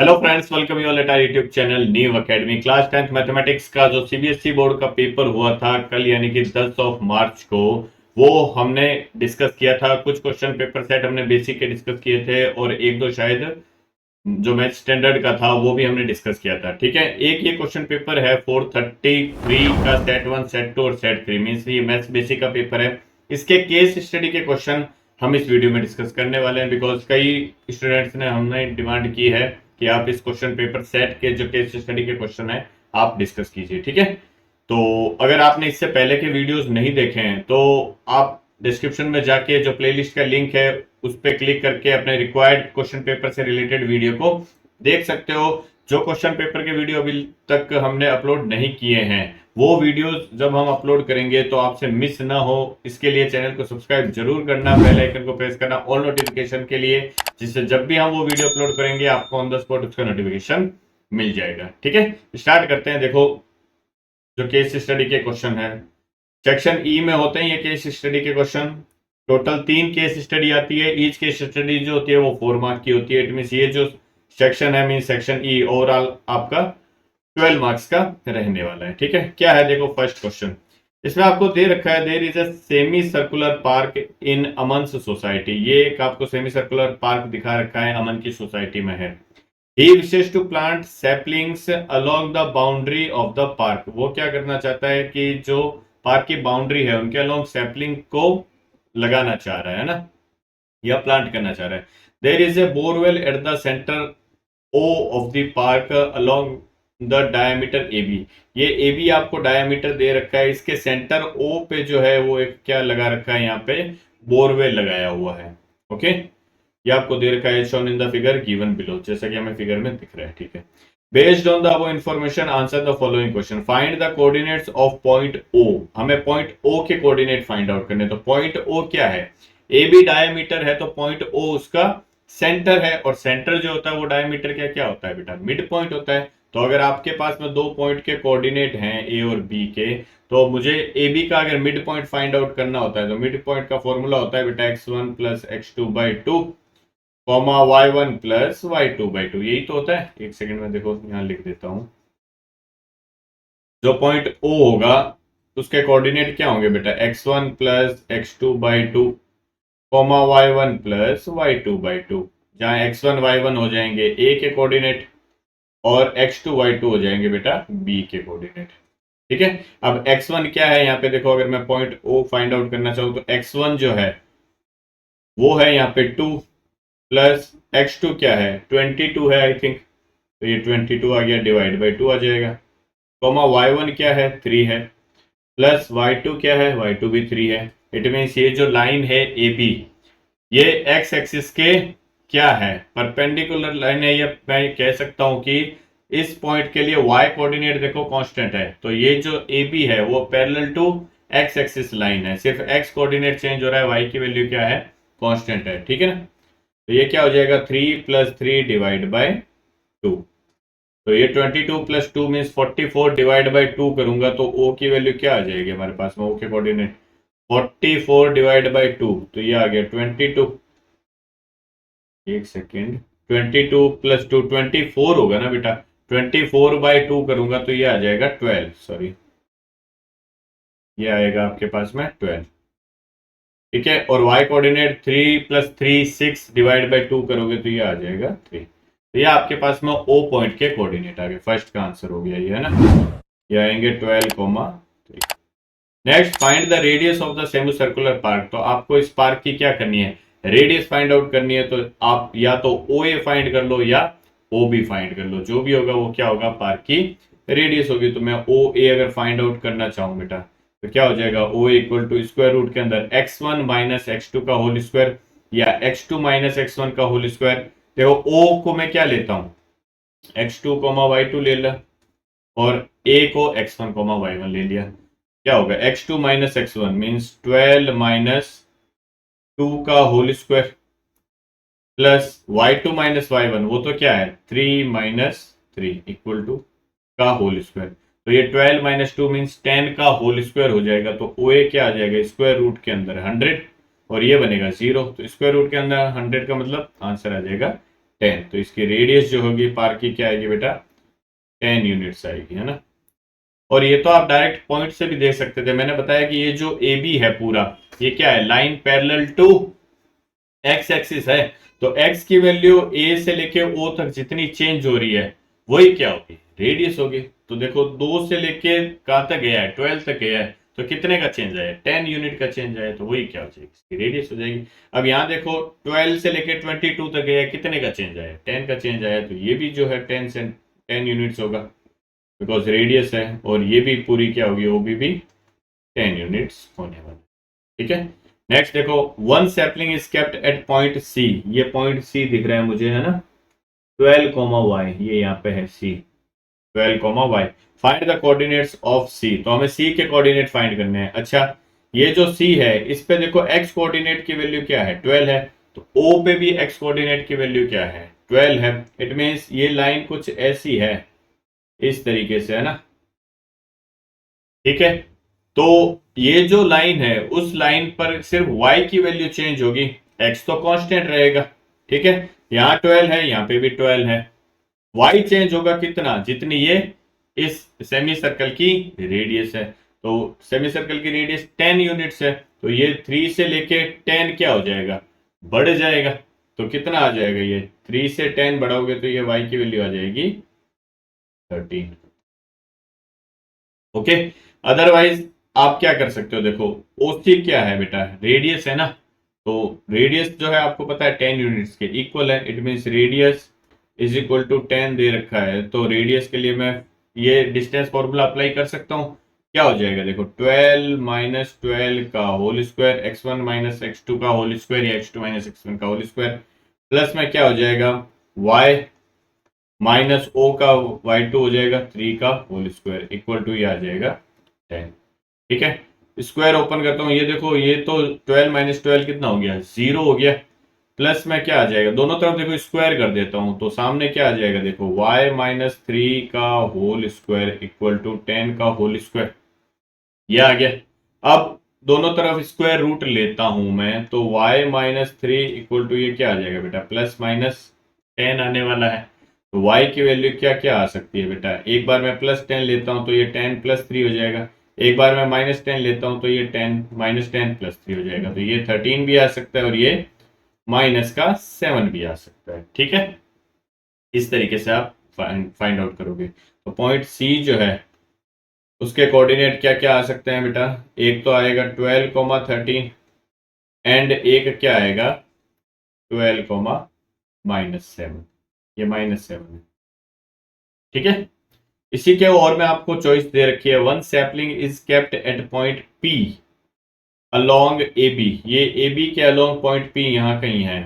Hello friends, welcome you all at our YouTube channel new academy. Class 10th mathematics का जो CBSE board का paper हुआ था कल यानी कि 10 मार्च को, वो हमने डिस्कस किया था। कुछ क्वेश्चन पेपर सेट हमने बेसिक के डिस्कस किए थे और एक दो शायद जो मैथ स्टैंडर्ड का था वो भी हमने डिस्कस किया था। ठीक है, एक ये क्वेश्चन पेपर है 433 का सेट 1 सेट 2 और सेट 3 मीन्स ये मैथ्स बेसिक का पेपर है। इसके केस स्टडी के क्वेश्चन हम इस वीडियो में डिस्कस करने वाले हैं बिकॉज कई स्टूडेंट्स ने हमने डिमांड की है कि आप इस क्वेश्चन पेपर सेट के जो केस स्टडी के क्वेश्चन है आप डिस्कस कीजिए। ठीक है, तो अगर आपने इससे पहले के वीडियोस नहीं देखे हैं तो आप डिस्क्रिप्शन में जाके जो प्लेलिस्ट का लिंक है उस पर क्लिक करके अपने रिक्वायर्ड क्वेश्चन पेपर से रिलेटेड वीडियो को देख सकते हो। जो क्वेश्चन पेपर के वीडियो अभी तक हमने अपलोड नहीं किए हैं वो वीडियोस जब हम अपलोड करेंगे तो आपसे मिस ना हो, इसके लिए चैनल को सब्सक्राइब जरूर करना, बेल आइकन को प्रेस करना ऑल नोटिफिकेशन के लिए, जिससे जब भी हम वो वीडियो अपलोड करेंगे आपको ऑन द स्पॉट उसका नोटिफिकेशन मिल जाएगा। ठीक है, स्टार्ट करते हैं। देखो, जो केस स्टडी के क्वेश्चन है सेक्शन ई में होते हैं ये केस स्टडी के क्वेश्चन। टोटल 3 केस स्टडी आती है। ईच केस स्टडी जो होती है वो 4 मार्क की होती है। इट मीन ये जो सेक्शन है मीन सेक्शन ई ओवरऑल आपका 12 मार्क्स का रहने वाला है। ठीक है, क्या है देखो फर्स्ट क्वेश्चन, इसमें आपको दे रखा है there is a semi circular park in Aman's society. ये एक आपको सेमी सर्कुलर पार्क दिखा रखा है, अमन की सोसाइटी में है। He wishes to plant saplings along the boundary of the park। वो क्या करना चाहता है कि जो पार्क की बाउंड्री है उनके अलोंग सैपलिंग को लगाना चाह रहा है ना, या प्लांट करना चाह रहा है। There is a borewell at the centre O of the park along the diameter A B. ये ए बी आपको डायमीटर दे रखा है, इसके सेंटर ओ पे जो है वो एक क्या लगा रखा है, यहाँ पे बोरवेल लगाया हुआ है। ओके, ये आपको दे रखा है shown in the figure given below, जैसा कि हमें फिगर में दिख रहा है। ठीक है, based on the above information answer the following question, find the coordinates of point O. हमें पॉइंट ओ के कोऑर्डिनेट फाइंड आउट करने। तो पॉइंट ओ क्या है, ए बी डायमीटर है तो पॉइंट ओ उसका सेंटर है, और सेंटर जो होता है वो डायमीटर क्या क्या होता है बेटा, मिड पॉइंट होता है। तो अगर आपके पास में 2 पॉइंट के कोऑर्डिनेट हैं ए और बी के, तो मुझे ए बी का अगर मिड पॉइंट फाइंड आउट करना होता है तो मिड पॉइंट का फॉर्मूला होता है बेटा x1 plus x2/2 comma y1 plus y2/2। यही तो होता है। एक सेकंड में देखो यहां लिख देता हूं। जो पॉइंट O होगा उसके कोऑर्डिनेट क्या होंगे बेटा, x1 plus x2/2 comma y1 plus y2/2, जहां x1 y1 हो जाएंगे A के कोऑर्डिनेट और x2 y2 हो जाएंगे बेटा B के कोऑर्डिनेट। ठीक है, अब x1 क्या है यहाँ पे देखो, अगर मैं पॉइंट O फाइंड आउट करना चाहूँ तो x1 जो है वो है यहाँ पे 2 प्लस x2 क्या है 22 है आई थिंक, तो ये 22 आ गया, डिवाइड बाई 2 आ जाएगा। कॉमा y1 क्या है 3 है, प्लस y2 क्या है y2 भी 3 है। इट मीन्स ये जो लाइन है AB ये x एक्सिस के क्या है, परपेंडिकुलर लाइन है। या मैं कह सकता हूं कि इस पॉइंट के लिए y कोऑर्डिनेट देखो कांस्टेंट है, तो ये जो AB है वो parallel to x axis line है, सिर्फ x कोऑर्डिनेट चेंज हो रहा है, y की वैल्यू क्या है कांस्टेंट है। ठीक है ना, तो ये क्या हो जाएगा 3 प्लस 3 डिवाइड बाय 2। तो ये 22 प्लस 2 मीन्स 44 डिवाइड बाय 2 करूंगा तो O की वैल्यू क्या आ जाएगी हमारे पास में, O के कोऑर्डिनेट 44 डिवाइड बाय 2, तो ये आ गया 22। एक सेकेंड, 22 प्लस 2 24 होगा ना बेटा, 24 बाय 2 करूंगा तो ये आ जाएगा 12, सॉरी ये आएगा आपके पास में 12। ठीक है, और y coordinate 3 plus 3 6 divide by 2 करोगे तो ये आ जाएगा 3। तो ये आपके पास में O पॉइंट के कोऑर्डिनेट आ गए। फर्स्ट का आंसर हो गया ये, है ना, ये आएंगे 12,3। Next, find the radius of the semi circular park. तो आपको इस पार्क की क्या करनी है, रेडियस फाइंड आउट करनी है। तो आप या तो OA फाइंड कर लो या OB फाइंड कर लो, जो भी होगा वो क्या होगा पार्क की रेडियस होगी। तो मैं OA अगर फाइंड आउट करना चाहूं बेटा तो क्या हो जाएगा, OA equal to square root के अंदर x1 माइनस x2 का होल स्क्वायर या x2 माइनस x1 का होल स्क्वायर। देखो O को मैं क्या लेता हूं x2 y2 ले लिया और A को x1 y1 ले लिया। क्या होगा x2 minus x1 means 12 minus 2 का whole square plus y2 minus y1 वो तो क्या है 3 माइनस 3 इक्वल टू का होल स्क्वायर। तो ये 12 माइनस 2 मीन्स 10 का होल स्क्वायर हो जाएगा। तो OA क्या आ जाएगा स्क्वायर रूट के अंदर 100 और ये बनेगा 0। तो स्क्वायर रूट के अंदर 100 का मतलब आंसर आ जाएगा 10, तो इसकी रेडियस जो होगी पार की क्या आएगी बेटा, 10 यूनिट्स आएगी, है ना। और ये तो आप डायरेक्ट पॉइंट से भी देख सकते थे, मैंने बताया कि ये जो ए बी है पूरा, ये क्या है, line parallel to X axis है। तो एक्स की वैल्यू ए से लेके ओ तक जितनी चेंज हो रही है वही क्या होगी, रेडियस होगी। तो देखो 2 से लेके कहां तक गया है, 12 तक गया है, तो कितने का चेंज आया, 10 यूनिट का चेंज आया, तो वही क्या हो जाएगी, इसकी रेडियस हो जाएगी। अब यहां देखो 12 से लेके 22 तक गया है, कितने का चेंज आया, 10 का चेंज आया, तो ये भी जो है 10 यूनिट्स होगा, बिकॉज रेडियस है। और ये भी पूरी क्या होगी, वो भी 10 यूनिट्स होने वाली, ठीक है। नेक्स्ट देखो, one sapling is kept at point C, ये पॉइंट सी दिख रहा है मुझे, है ना, 12 वाई, ये यहाँ पे है C, 12 Y. Find the coordinates of C, तो हमें सी के कोऑर्डिनेट फाइंड करने हैं। अच्छा, ये जो सी है इस पे देखो एक्स कोऑर्डिनेट की वैल्यू क्या है, 12 है, तो ओ पे भी एक्स कोऑर्डिनेट की वैल्यू क्या है, 12 है। इट मींस ये लाइन कुछ ऐसी है, इस तरीके से, है ना, ठीक है। तो ये जो लाइन है उस लाइन पर सिर्फ y की वैल्यू चेंज होगी, x तो कांस्टेंट रहेगा, ठीक है। यहां 12 है, यहां पे भी 12 है, y चेंज होगा कितना, जितनी ये इस सेमी सर्कल की रेडियस है। तो सेमी सर्कल की रेडियस 10 यूनिट्स है, तो ये 3 से लेके 10 क्या हो जाएगा, बढ़ जाएगा। तो कितना आ जाएगा, ये 3 से 10 बढ़ाओगे तो ये y की वैल्यू आ जाएगी 13, ओके। अदरवाइज आप क्या कर सकते हो, देखो ओसी क्या है बेटा, रेडियस है ना, तो रेडियस जो है आपको पता है 10 यूनिट्स के इक्वल है। It means radius is equal to 10 दे रखा है, तो रेडियस के लिए मैं ये डिस्टेंस फॉर्मूला अप्लाई कर सकता हूँ। क्या हो जाएगा, देखो 12 माइनस 12 का whole square, x1 minus x2 का होल स्क्वायर, या x2 माइनस x1 का होल स्क्वायर, प्लस में क्या हो जाएगा, y माइनस ओ का y2 हो जाएगा 3 का होल स्क्वायर, इक्वल टू ये आ जाएगा 10, ठीक है। स्क्वायर ओपन करता हूँ, ये देखो ये तो 12 माइनस 12 कितना हो गया, 0 हो गया। प्लस में क्या आ जाएगा, दोनों तरफ देखो स्क्वायर कर देता हूं, तो सामने क्या आ जाएगा, देखो y माइनस 3 का होल स्क्वायर इक्वल टू 10 का होल स्क्वायर, ये आ गया। अब दोनों तरफ स्क्वायर रूट लेता हूं मैं, तो y माइनस 3 इक्वल टू ये क्या आ जाएगा बेटा, प्लस माइनस 10 आने वाला है। तो y की वैल्यू क्या क्या आ सकती है बेटा, एक बार मैं प्लस 10 लेता हूं तो ये 10 प्लस 3 हो जाएगा, एक बार मैं माइनस 10 लेता हूं तो ये 10 माइनस 10 प्लस 3 हो जाएगा, तो ये 13 भी आ सकता है और ये माइनस का 7 भी आ सकता है, ठीक है। इस तरीके से आप फाइंड आउट करोगे। तो पॉइंट सी जो है उसके कोऑर्डिनेट क्या क्या आ सकते हैं बेटा, एक तो आएगा 12, 13 एंड एक क्या आएगा 12, -7, ये -7 है, ठीक है। इसी के और में आपको चॉइस दे रखी है, one sapling is kept at point P along A B, ये ए बी के अलोंग पॉइंट पी यहाँ कहीं है,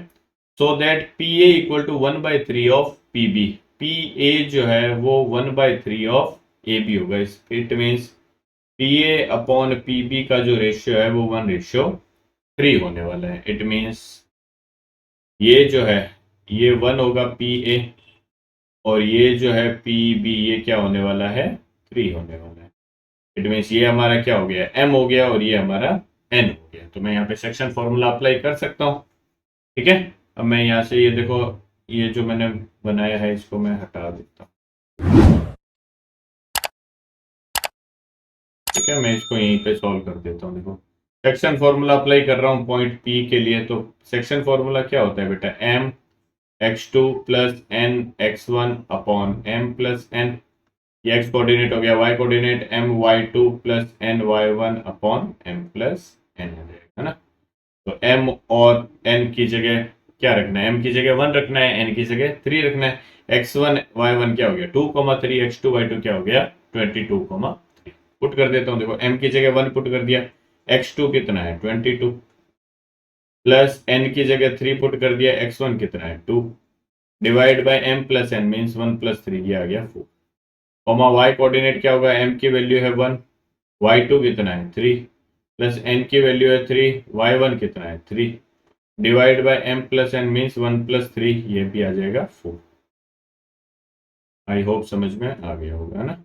so that P A equal to 1/3 of P B, P A जो है वो 1/3 ऑफ ए बी होगा। It means P A upon P B का जो रेशियो है वो 1:3 होने वाला है। इट मीन्स ये जो है ये 1 होगा पी ए, और ये जो है पी बी ये क्या होने वाला है, 3 होने वाला है। इट मीन्स ये हमारा क्या हो गया, एम हो गया, और ये हमारा एन हो गया। तो मैं यहाँ पे सेक्शन फॉर्मूला अप्लाई कर सकता हूँ, ठीक है। अब मैं यहाँ से ये देखो, ये जो मैंने बनाया है इसको मैं हटा देता हूँ, ठीक है। मैं इसको यहीं पे सॉल्व कर देता हूँ, देखो सेक्शन फॉर्मूला अप्लाई कर रहा हूँ पॉइंट पी के लिए। तो सेक्शन फॉर्मूला क्या होता है बेटा, M x2 plus N x1 upon M plus N, ये x कोऑर्डिनेट हो गया, y coordinate M y2 plus N y1 upon M plus N हो जाएगा, है ना। तो m और n की जगह क्या रखना है, m की जगह 1 रखना है, n की जगह 3 रखना है। x1 y1 क्या हो गया 2,3, x2 y2 क्या हो गया 22,3। पुट कर देता हूँ, देखो m की जगह 1 पुट कर दिया, x2 कितना है 22, प्लस n की जगह 3 पुट कर दिया, x1 कितना है 2, divide by m plus n means 1 plus 3, ये आ गया 4, कॉमा y कोऑर्डिनेट क्या होगा, m की वैल्यू है 1, y2 कितना है 3, प्लस n की वैल्यू है 3, y1 कितना है 3, divide by m plus n means 1 plus 3, ये भी आ जाएगा 4। आई होप समझ में आ गया होगा, है ना।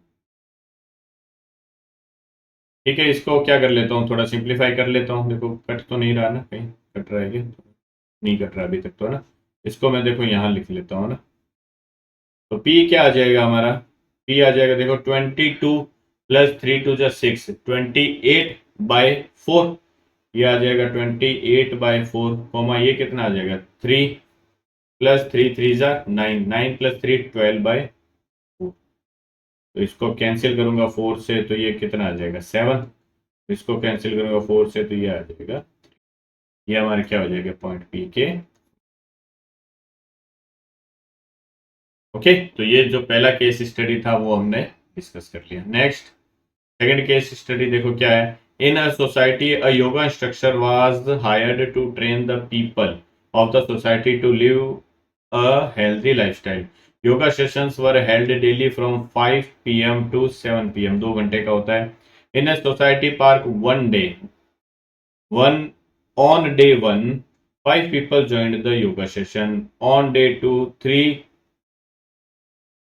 ठीक है, इसको क्या कर लेता हूँ, थोड़ा सिंप्लीफाई कर लेता हूँ। देखो कट तो नहीं रहा ना, कहीं कट रहा है क्या, नहीं कट रहा अभी तक तो, है ना। इसको मैं देखो यहाँ लिख लेता हूँ ना, तो P क्या आ जाएगा हमारा, P आ जाएगा देखो 22 प्लस 3 टू जा 6, 28/4, ये आ जाएगा 28/4, कॉमा ये कितना आ जाएगा 3 प्लस 3 3 जा 9, 9 प्लस 3 12/4, तो इसको कैंसिल करूंगा 4 से तो ये कितना आ जाएगा 7, इसको कैंसिल करूंगा 4 से तो ये आ जाएगा, ये हमारे क्या हो जाएगा पॉइंट P के। ओके, तो ये जो पहला केस स्टडी था वो हमने डिस्कस कर लिया। नेक्स्ट सेकंड केस स्टडी देखो क्या है। In a society a yoga instructor was hired to train the people of the society to live a healthy lifestyle. Yoga sessions were held daily from 5 PM to 7 PM, 2 घंटे का होता है। In a society park one on day 1 5 people joined the yoga session. On day 2 3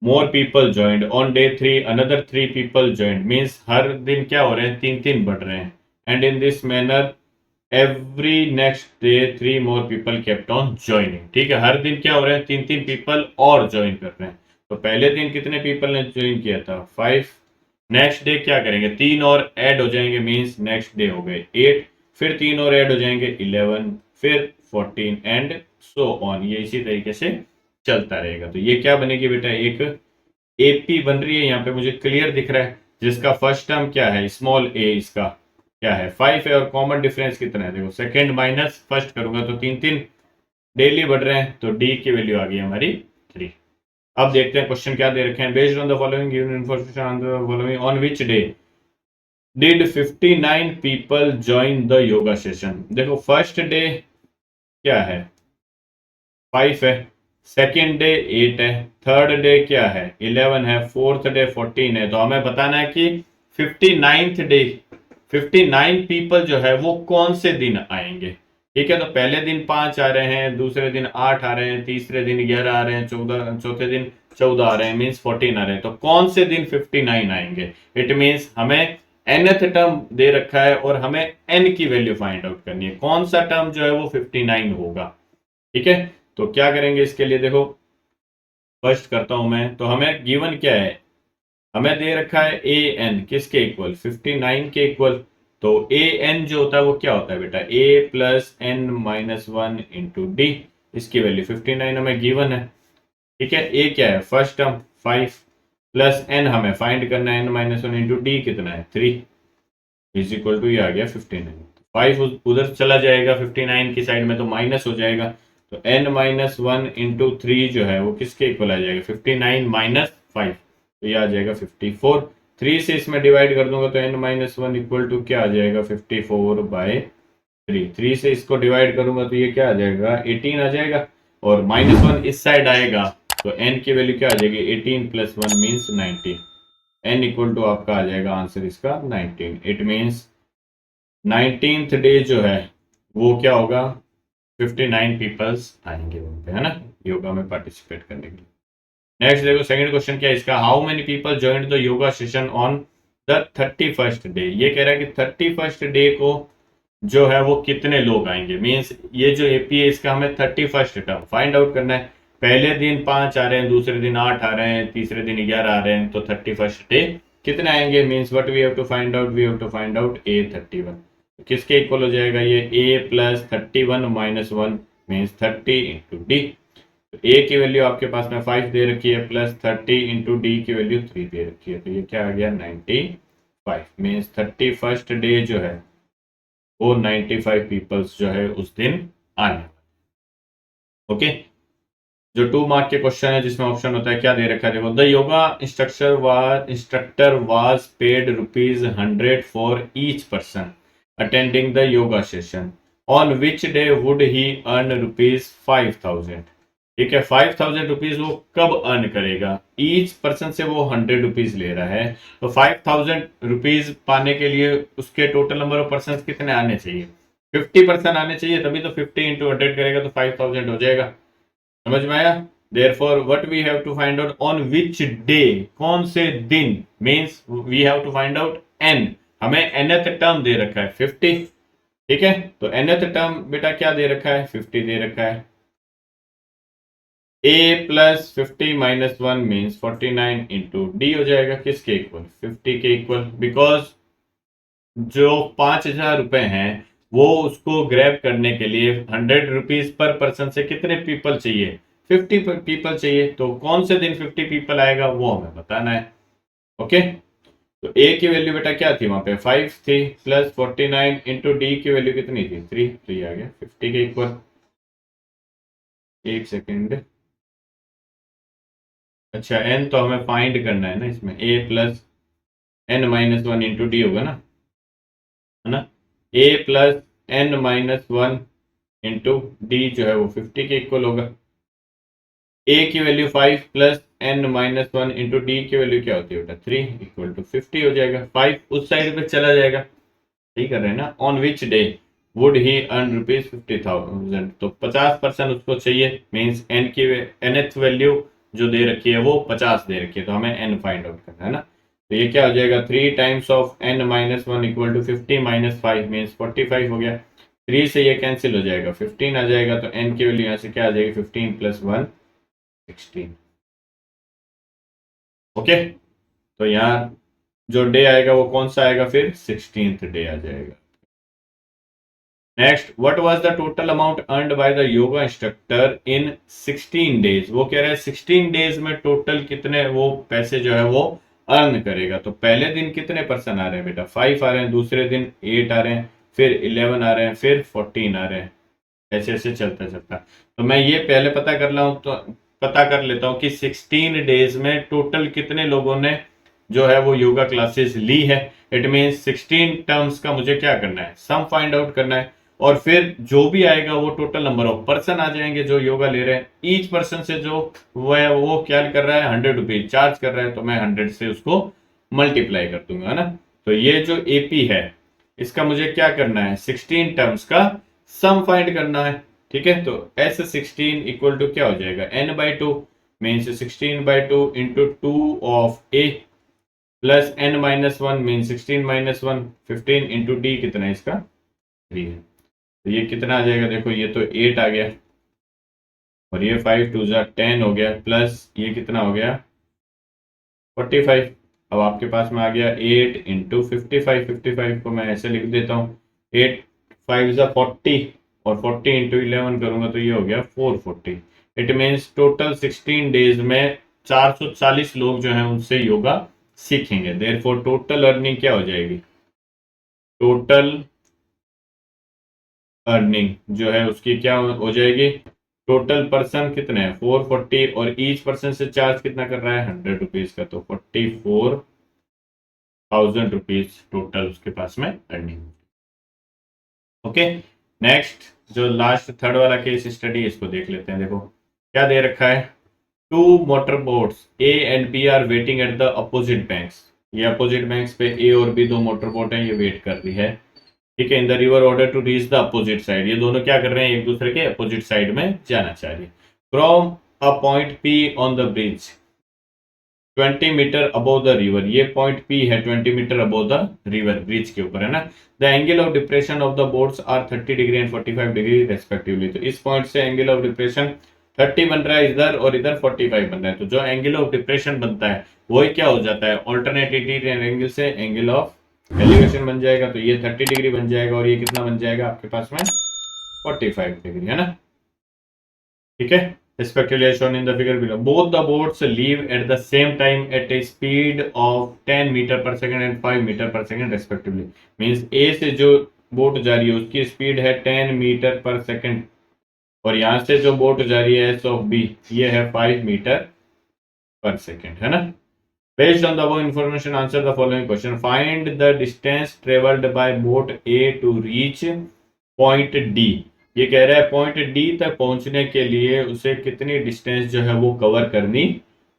more people joined. On day 3 another 3 people joined. Means हर दिन क्या हो रहे हैं, 3 बढ़ रहे हैं। And in this manner every next day 3 more people kept on joining। ठीक है, हर दिन क्या हो रहे हैं, 3 people और ज्वाइन कर रहे हैं। तो पहले दिन कितने पीपल ने ज्वाइन किया था 5, नेक्स्ट डे क्या करेंगे 3 और ऐड हो जाएंगे, मींस नेक्स्ट डे हो गए 8, फिर 3 और ऐड हो जाएंगे 11, फिर 14 एंड सो ऑन, ये इसी तरीके से चलता रहेगा। तो ये क्या बनेगी बेटा, एक एपी बन रही है, यहाँ पे मुझे क्लियर दिख रहा है, जिसका फर्स्ट टर्म क्या है स्मॉल ए, इसका क्या है 5 है, और कॉमन डिफरेंस कितना है देखो सेकंड माइनस फर्स्ट करूंगा तो 3 डेली बढ़ रहे हैं, तो डी की वैल्यू आ गई हमारी 3। अब देखते हैं क्वेश्चन क्या दे रखे हैं। Based on the following given information on the following on which day did 59 people join the yoga session. देखो फर्स्ट डे क्या है 5 है, सेकेंड डे 8 है, थर्ड डे क्या है 11 है, फोर्थ डे 14 है। तो हमें बताना है कि 59th डे 59 पीपल जो है वो कौन से दिन आएंगे। ठीक है, तो पहले दिन 5 आ रहे हैं, दूसरे दिन 8 आ रहे हैं, तीसरे दिन 11 आ रहे हैं, चौथे दिन 14 आ रहे हैं, मीन्स 14 आ रहे हैं। तो कौन से दिन 59 आएंगे, इट मीन्स हमें nth टर्म दे रखा है और हमें n की वैल्यू फाइंड आउट करनी है, कौन सा टर्म जो है वो 59 होगा। ठीक है, तो क्या करेंगे इसके लिए देखो, फर्स्ट करता हूं मैं। तो हमें गिवन क्या है, हमें दे रखा है ए एन किसके इक्वल 59 के इक्वल। तो ए एन जो होता है वो क्या होता है बेटा, A plus N minus 1 into D, इसकी वैल्यू 59 हमें गिवन है। ठीक है, ए क्या है फर्स्ट टर्म 5 प्लस एन हमें फाइंड करना है, एन माइनस 1 इंटू डी कितना है 3 इज इक्वल टू, ये आ गया 59। 5 उधर चला जाएगा 59 की साइड में तो माइनस हो जाएगा, तो n माइनस 1 इंटू 3 जो है वो किसके इक्वल आ जाएगा 59 माइनस 5, तो ये आ जाएगा 54। 3 से इसमें डिवाइड कर दूंगा तो n माइनस 1 इक्वल टू क्या आ जाएगा 54/3। 3 से इसको डिवाइड करूंगा तो ये क्या आ जाएगा 18 आ जाएगा, और माइनस 1 इस साइड आएगा तो n की वैल्यू क्या आ जाएगी 18 plus 1 means 19। n equal to आपका आ जाएगा आंसर इसका 19। इट मीन्स 19th डे जो है वो क्या होगा 59 पीपल्स आएंगे वहां पे, है ना, योगा में पार्टिसिपेट करने के लिए। नेक्स्ट देखो सेकंड क्वेश्चन क्या है इसका, how many people joined the yoga session on the 31st day. ये कह रहा है कि 31st डे को जो है वो कितने लोग आएंगे, मीन्स ये जो एपी है इसका हमें 31st टर्म फाइंड आउट करना है। पहले दिन 5 आ रहे हैं, दूसरे दिन 8 आ रहे हैं, तीसरे दिन 11 आ रहे हैं, तो 31st डे कितने आएंगे, means what we have to find out, we have to find out A 31। किसके इक्वल हो जाएगा ये a plus 31 minus 1 means 30 into D. A की वैल्यू आपके पास में 5 दे रखी है, प्लस 30 इंटू डी की वैल्यू 3 दे रखी है, तो ये क्या आ गया 95 मीन्स 31st डे जो है वो 95 पीपल्स जो है उस दिन आने। ओके, जो 2 मार्क के क्वेश्चन है जिसमें ऑप्शन होता है क्या दे रखा है देखो, the yoga instructor was paid ₹100 for each person attending the yoga session, on which day would he earn ₹5000। ठीक है, 5000 रुपीज वो कब अर्न करेगा, ईच पर्सन से वो 100 रुपीज ले रहा है, तो 5000 रुपीज पाने के लिए उसके टोटल नंबर ऑफ पर्सन कितने आने चाहिए 50% आने चाहिए, तभी तो 50 इंटू 100 करेगा तो 5000 हो जाएगा। समझ में आया, therefore what we have to find out on which day, कौन से दिन, means we have to find out n, हमें nth टर्म दे रखा है 50। ठीक है, तो nth टर्म बेटा क्या दे रखा है 50 दे रखा है, a plus 50 minus 1 means 49 into D हो जाएगा किसके इक्वल, 50 के इक्वल, बिकॉज जो 5,000 रुपए हैं वो उसको ग्रैब करने के लिए 100 रुपीज पर पर्सन से कितने पीपल चाहिए, 50 पीपल चाहिए। तो कौन से दिन 50 पीपल आएगा वो हमें बताना है। ओके, तो ए की वैल्यू बेटा क्या थी वहां पे 5 थी, प्लस 49 इंटू डी की वैल्यू कितनी थी 3, तो ये आ गया 50 के इक्वल। एक सेकेंड, अच्छा एन तो हमें फाइंड करना है ना, इसमें A plus N minus 1 into D होगा ना, है ना। A plus N minus 1 into D जो है वो 50 के इक्वल होगा। ए की value 5 plus N minus 1 into D की वैल्यू क्या होती है बेटा 3 इक्वल टू 50 हो जाएगा। 5 उस साइड पे चला जाएगा, ठीक कर रहे हैं ना। On which day would he earn rupees 50,000, तो 50% उसको चाहिए, मीन्स एन की nth वैल्यू जो दे रखी है वो 50 दे रखी है, तो हमें एन फाइंड आउट करना है ना। तो ये क्या हो जाएगा 3 times of N minus 1 equal to 50 minus 5 means 45 हो गया। 3 से ये कैंसिल हो जाएगा, 15 आ जाएगा, तो एन की वैल्यू यहाँ से क्या आ जाएगी 15 प्लस 1 16। ओके, तो यहाँ जो डे आएगा वो कौन सा आएगा फिर 16th डे आ जाएगा। Next, what was the total amount earned by the yoga instructor in 16 days. वो कह रहा है 16 डेज में टोटल कितने वो पैसे जो है वो अर्न करेगा। तो पहले दिन कितने पर्सन आ रहे हैं बेटा 5 आ रहे हैं, दूसरे दिन 8 आ रहे हैं, फिर 11 आ रहे हैं, फिर 14 आ रहे हैं, ऐसे ऐसे चलता चलता। तो मैं ये पहले पता कर ला हूं, तो पता कर लेता हूं कि 16 डेज में टोटल कितने लोगों ने जो है वो योगा क्लासेस ली है। इट मीन्स 16 टर्म्स का मुझे क्या करना है, सम फाइंड आउट करना है, और फिर जो भी आएगा वो टोटल नंबर ऑफ पर्सन आ जाएंगे जो योगा ले रहे हैं। ईच पर्सन से जो वो क्या कर रहा है 100 रुपीज चार्ज कर रहा है, तो मैं 100 से उसको मल्टीप्लाई कर दूंगा, है ना। तो ये जो एपी है इसका मुझे क्या करना है 16 टर्म्स का सम फाइंड करना है, ठीक है। तो S16 इक्वल टू क्या हो जाएगा n/2 means 16/2 into 2 of A plus n minus 1 mean 16 minus 1 15 into D कितना है इसका 3 है। तो ये कितना आ जाएगा देखो, ये तो 8 आ गया, और ये 5 2 10 हो गया, प्लस ये कितना हो गया 45। अब आपके पास में आ गया 8 इंटू 55। 55 को मैं ऐसे लिख देता हूँ 8 5 40, और 40 इंटू 11 करूंगा तो ये हो गया 440। इट मीन्स टोटल 16 डेज में 440 लोग जो हैं उनसे योगा सीखेंगे। देयरफॉर टोटल अर्निंग क्या हो जाएगी, टोटल अर्निंग जो है उसकी क्या हो जाएगी, टोटल पर्सन कितने हैं 440, और ईच पर्सन से चार्ज कितना कर रहा है 100 रुपीज का, तो 44,000 रुपीज टोटल उसके पास में अर्निंग। ओके, नेक्स्ट जो लास्ट थर्ड वाला केस स्टडी इसको देख लेते हैं। देखो क्या दे रखा है, 2 motor boats A and B are waiting at the opposite banks. ये अपोजिट बैंक्स पे ए और बी दो मोटर बोट हैं, ये वेट कर रही है, ठीक है, in the river order to reach the opposite side. ये दोनों क्या कर रहे हैं एक दूसरे के अपोजिट साइड में जाना चाह रही है। From a point P on the bridge 20 metre above the river, ये पॉइंट पी है 20 metre above the river, bridge के ऊपर है ना। The angle of depression of the boats are 30 degree and 45 degree respectively. तो इस पॉइंट से angle of depression 30 बन रहा है इधर, और इधर 45 बन रहा है। तो जो एंगल ऑफ डिप्रेशन बनता है वही क्या हो जाता है ऑल्टरनेटिव एंगल से एंगल ऑफ एलिवेशन बन जाएगा। तो ये 30 डिग्री बन जाएगा, और ये कितना बन जाएगा आपके पास में 45 डिग्री, है ना, ठीक है। respectively as shown in the figure below. Both the boats leave at the same time at a speed of 10 meter per second and 5 meter per second respectively. Means A से जो बोट जा रही है उसकी स्पीड है 10 metre पर second, और यहाँ से जो बोट जा रही है S of B ये है 5 मीटर पर सेकंड, है ना। Based on the above information, answer the following question. Find the distance traveled by boat A to reach point D. ये कह रहा है पॉइंट डी तक पहुंचने के लिए उसे कितनी डिस्टेंस जो है वो कवर करनी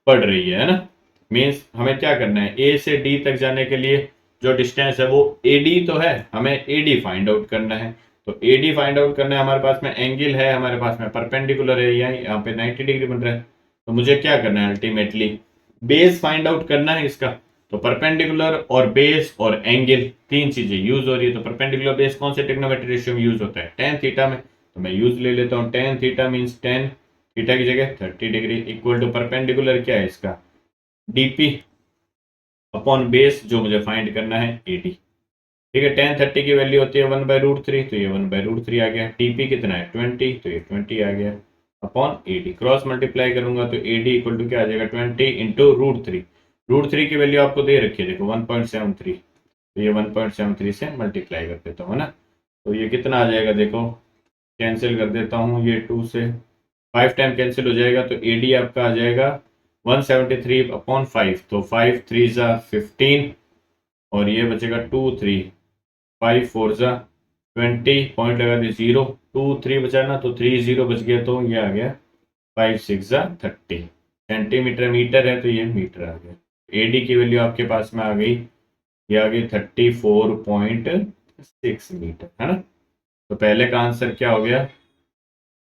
पड़ रही है ना। मीन्स हमें क्या करना है ए से डी तक जाने के लिए जो डिस्टेंस है वो एडी तो है, हमें एडी फाइंड आउट करना है। तो एडी फाइंड आउट करना है, हमारे पास में एंगल है, हमारे पास में परपेंडिकुलर है, यहाँ पे 90 डिग्री बन रहा है। तो मुझे क्या करना है अल्टीमेटली बेस फाइंड आउट करना है इसका। तो परपेंडिकुलर और बेस और एंगल तीन चीजें यूज हो रही है। तो परपेंडिकुलर बेस कौन से ट्रिग्नोमेट्री रेशियो में यूज होता है, tan थीटा में। तो मैं यूज ले लेता हूँ tan थीटा मीन्स 10, थीटा की जगह 30 डिग्री इक्वल टू परपेंडिकुलर क्या है इसका, डीपी अपॉन बेस जो मुझे फाइंड करना है एडी। ठीक है, tan 30 की वैल्यू होती है 1/√3, तो ये 1/√3 आ गया। टीपी कितना है 20, तो ये 20 आ गया अपॉन एडी। क्रॉस मल्टीप्लाई करूंगा तो एडी इक्वल टू क्या आ जाएगा 20 इंटू √3। √3 की वैल्यू आपको दे रखी है देखो 1.73, तो ये 1.73 से मल्टीप्लाई कर देता हूँ ना, तो ये कितना आ जाएगा देखो, कैंसिल कर देता हूँ, ये 2 से 5 टाइम कैंसिल हो जाएगा, तो एडी आपका आ जाएगा 173 अपॉन 5, तो 5 3 ज़ा 15 और ये बचेगा 2 3 5 4 ज़ा 20, पॉइंट लगा दिए 0 2 3 बचा ना, तो 3 0 बच गया, तो ये आ गया 5 6 ज़ा 30 सेंटीमीटर। मीटर है तो ये मीटर आ गया। एडी की वैल्यू आपके पास में आ गई, ये आ गई 34.6 मीटर, है ना। तो पहले का आंसर क्या हो गया,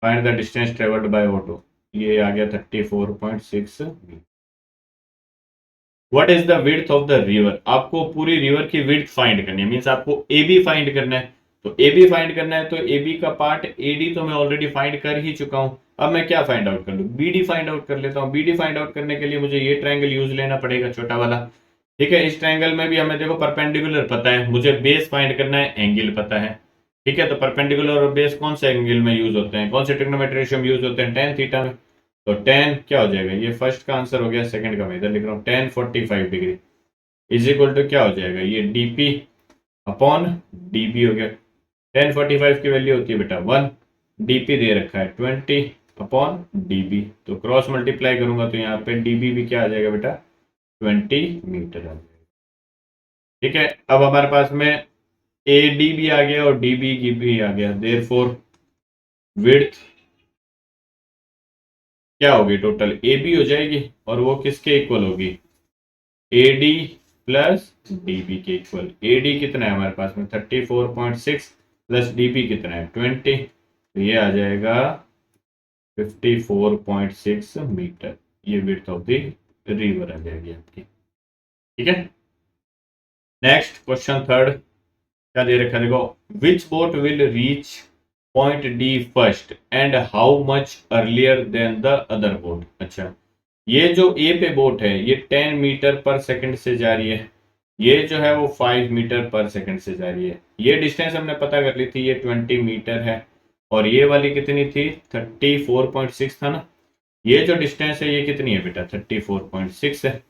find the distance travelled by auto, ये आ गया 34.6 metre. What is the width of the river, आपको पूरी रिवर की विड्थ फाइंड करनी है, मींस आपको ए बी फाइंड करना है। तो ए बी फाइंड करना है तो ए बी का पार्ट ए डी तो मैं ऑलरेडी फाइंड कर ही चुका हूं। अब मैं क्या फाइंड आउट कर लूं, बी डी फाइंड आउट कर लेता हूं। बी डी फाइंड आउट करने के लिए मुझे ये ट्रायंगल यूज लेना पड़ेगा, छोटा वाला। ठीक है, इस ट्रायंगल में भी हमें देखो परपेंडिकुलर पता है, मुझे बेस फाइंड करना है, एंगल पता है। ठीक है, तो परपेंडिकुलर और बेस कौन से एंगल में यूज होते हैं, कौन से ट्रिग्नोमेट्री रेशियो में यूज होते हैं, tan थीटा में। तो tan क्या हो जाएगा, ये फर्स्ट का आंसर हो गया, सेकंड का मैं इधर लिख रहा हूँ, tan 45 degree is equal to क्या हो जाएगा, ये dp अपॉन db हो गया। tan 45 की वैल्यू होती है बेटा 1, dp दे रखा है 20 अपॉन db, तो क्रॉस मल्टीप्लाई करूंगा तो यहाँ पे db भी क्या आ जाएगा बेटा 20 मीटर आ जाएगा। ठीक है, अब हमारे पास में AD भी आ गया और DB की भी आ गया, देयरफॉर विड्थ क्या होगी, टोटल AB हो जाएगी और वो किसके इक्वल होगी, AD प्लस DB के इक्वल। AD कितना है हमारे पास में 34.6 प्लस DB कितना है 20, तो ये आ जाएगा 54.6 मीटर, ये विड्थ ऑफ द रिवर आ जाएगी आपकी। ठीक है, नेक्स्ट क्वेश्चन थर्ड क्या दे रखा है देखो, which boat will reach point D first and how much earlier than the other boat. अच्छा, ये जो ए पे बोट है ये 10 मीटर पर सेकंड से जा रही है, ये जो है वो 5 मीटर पर सेकंड से जा रही है। ये डिस्टेंस हमने पता कर ली थी, ये 20 मीटर है और ये वाली कितनी थी 34.6 था ना। ये जो डिस्टेंस है ये कितनी है बेटा 34.6 है।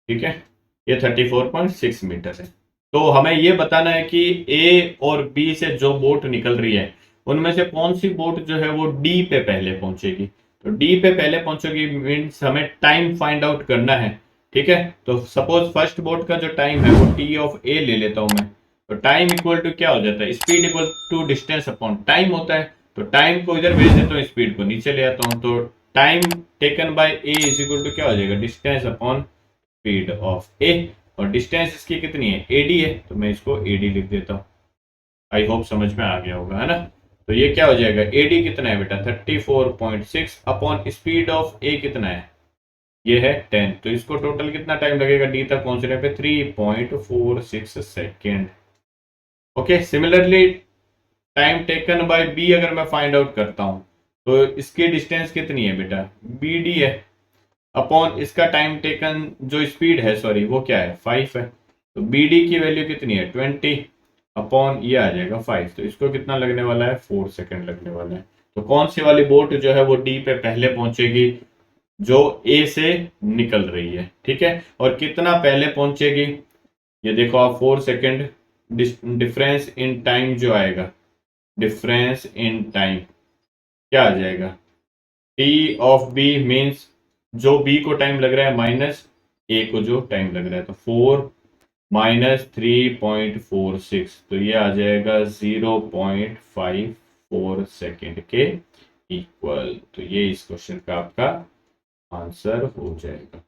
ठीक है, ये 34.6 मीटर है। तो हमें ये बताना है कि ए और बी से जो बोट निकल रही है उनमें से कौन सी बोट जो है वो डी पे पहले पहुंचेगी। तो डी पे पहले पहुंचेगी मीन्स हमें टाइम फाइंड आउट करना है। ठीक है, तो सपोज फर्स्ट बोट का जो टाइम है वो टी ऑफ ए ले लेता हूं मैं। तो टाइम इक्वल टू क्या हो जाता है, speed equal to distance upon time होता है। तो टाइम को इधर भेज देता हूँ, स्पीड को नीचे ले आता हूँ, तो time taken by A is equal to क्या हो जाएगा distance upon speed of A, और डिस्टेंस इसकी कितनी है एडी है, तो मैं इसको एडी लिख देता हूँ। आई होप समझ में आ गया होगा, है ना। तो ये क्या हो जाएगा, एडी कितना है बेटा 34.6 अपॉन स्पीड ऑफ ए कितना है, ये है 10, तो इसको टोटल कितना टाइम लगेगा डी तक पहुंचने पे 3.46 second. Okay, similarly time taken by B अगर मैं फाइंड आउट करता हूं तो इसकी डिस्टेंस कितनी है बेटा बी डी है, अपॉन इसका टाइम टेकन जो स्पीड है सॉरी वो क्या है 5 है, तो बी डी की वैल्यू कितनी है 20 अपॉन ये आ जाएगा 5, तो इसको कितना लगने वाला है 4 सेकंड लगने वाला है। तो कौन सी वाली बोट जो है वो डी पे पहले पहुंचेगी, जो ए से निकल रही है। ठीक है, और कितना पहले पहुंचेगी, ये देखो आप 4 सेकंड डिफरेंस इन टाइम जो आएगा, डिफरेंस इन टाइम क्या आ जाएगा टी ऑफ बी मीन्स जो बी को टाइम लग रहा है माइनस ए को जो टाइम लग रहा है, तो 4 माइनस 3.46, तो ये आ जाएगा 0.54 सेकेंड के इक्वल। तो ये इस क्वेश्चन का आपका आंसर हो जाएगा।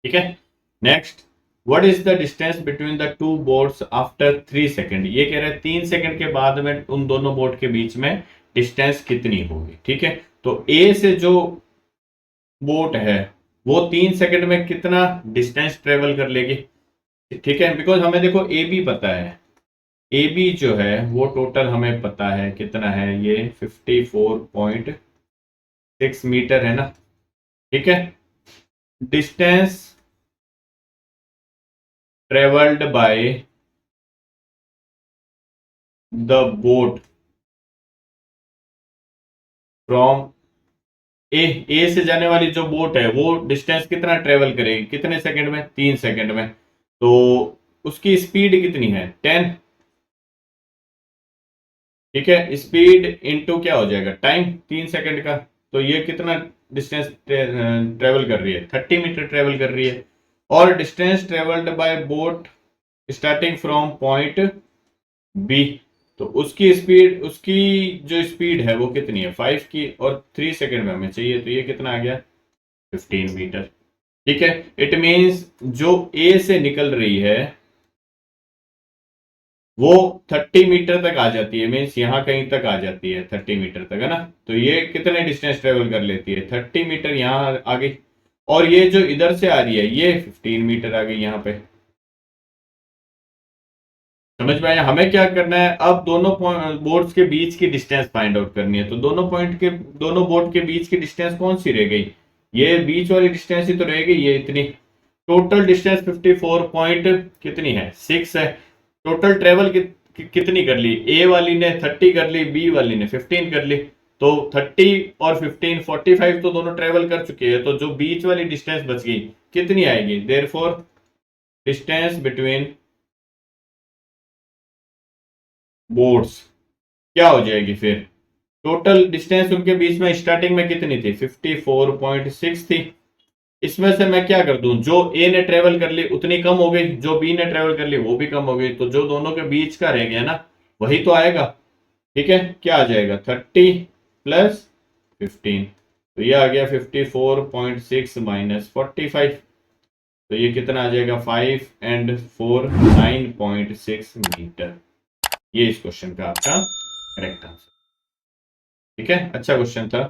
ठीक है, next, what is the distance between the two boats after 3 second. ये कह रहे हैं 3 सेकेंड के बाद में उन दोनों बोट के बीच में डिस्टेंस कितनी होगी। ठीक है, तो ए से जो बोट है वो 3 सेकंड में कितना डिस्टेंस ट्रेवल कर लेगी। ठीक है, बिकॉज हमें देखो ए बी पता है, ए बी जो है वो टोटल हमें पता है कितना है, ये 54.6 मीटर है ना, ठीक है। Distance travelled by the boat from A से जाने वाली जो बोट है वो डिस्टेंस कितना ट्रेवल करेगी, कितने सेकंड में, 3 सेकंड में। तो उसकी स्पीड कितनी है, 10, ठीक है। स्पीड इनटू क्या हो जाएगा, टाइम 3 सेकंड का। तो ये कितना डिस्टेंस ट्रेवल कर रही है, 30 मीटर ट्रेवल कर रही है। और distance travelled by boat starting from point B, तो उसकी स्पीड, उसकी जो स्पीड है वो कितनी है, 5 की, और 3 सेकंड में हमें चाहिए, तो ये कितना आ गया, 15 मीटर, ठीक है। इट मीन्स जो ए से निकल रही है वो 30 मीटर तक आ जाती है, मीन्स यहां कहीं तक आ जाती है, 30 मीटर तक, है ना। तो ये कितने डिस्टेंस ट्रेवल कर लेती है, 30 मीटर यहां आ गई। और ये जो इधर से आ रही है ये 15 मीटर आ गई यहां पे। समझ में आया। हमें क्या करना है, अब दोनों बोर्ड्स के बीच की डिस्टेंस फाइंड आउट करनी है। तो दोनों बोर्ड के बीच की डिस्टेंस कौन सी रह गई, ये बीच वाली डिस्टेंस ही तो रह गई, ये इतनी। टोटल डिस्टेंस 54 पॉइंट कितनी है, 6 है। टोटल ट्रेवल कितनी कर ली, ए वाली ने 30 कर ली, बी वाली ने 15 कर ली। तो 30 और 15 45 तो दोनों ट्रेवल कर चुके हैं। तो जो बीच वाली डिस्टेंस बच गई कितनी आएगी, देयरफॉर डिस्टेंस बिटवीन बोर्ड्स क्या हो जाएगी फिर, टोटल डिस्टेंस उनके बीच में स्टार्टिंग में कितनी थी, 54.6 थी। इसमें से मैं क्या कर दूं, जो ए ने ट्रेवल कर ली उतनी कम हो गई, जो बी ने ट्रेवल कर ली वो भी कम हो गई, तो जो दोनों के बीच का रह गया ना वही तो आएगा, ठीक है। क्या आ जाएगा, 30 प्लस 15, तो ये आ गया 54.6 माइनस 45। तो ये कितना आ जाएगा, 5 एंड 4 9.6 मीटर। ये इस क्वेश्चन का आपका करेक्ट आंसर, ठीक है। अच्छा क्वेश्चन था।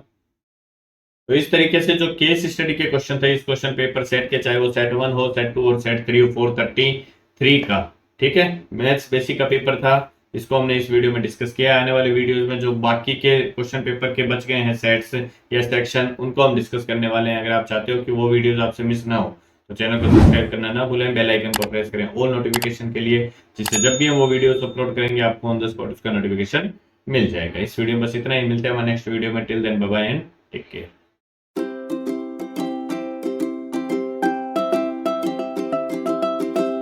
तो इस तरीके से जो केस स्टडी के क्वेश्चन थे इस क्वेश्चन पेपर सेट के, चाहे वो सेट 1 हो, सेट 2 और सेट 3 हो, 433 का, ठीक है, मैथ्स बेसिक का पेपर था। इसको हमने इस वीडियो में डिस्कस किया। आने वाले वीडियोस में जो बाकी के क्वेश्चन पेपर के बच गए हैं सेट्स या सेक्शन, उनको हम डिस्कस करने वाले हैं। अगर आप चाहते हो कि वो वीडियोस आपसे मिस ना हो तो चैनल को सब्सक्राइब करना ना भूलें, बेल आइकन को प्रेस करें ऑल नोटिफिकेशन के लिए, जिससे जब भी हम वो वीडियोस अपलोड करेंगे आपको ऑन द स्पॉट उसका नोटिफिकेशन मिल जाएगा। इस वीडियो में बस इतना ही, मिलते हैं हमारे नेक्स्ट वीडियो में। Till then bye bye and take care.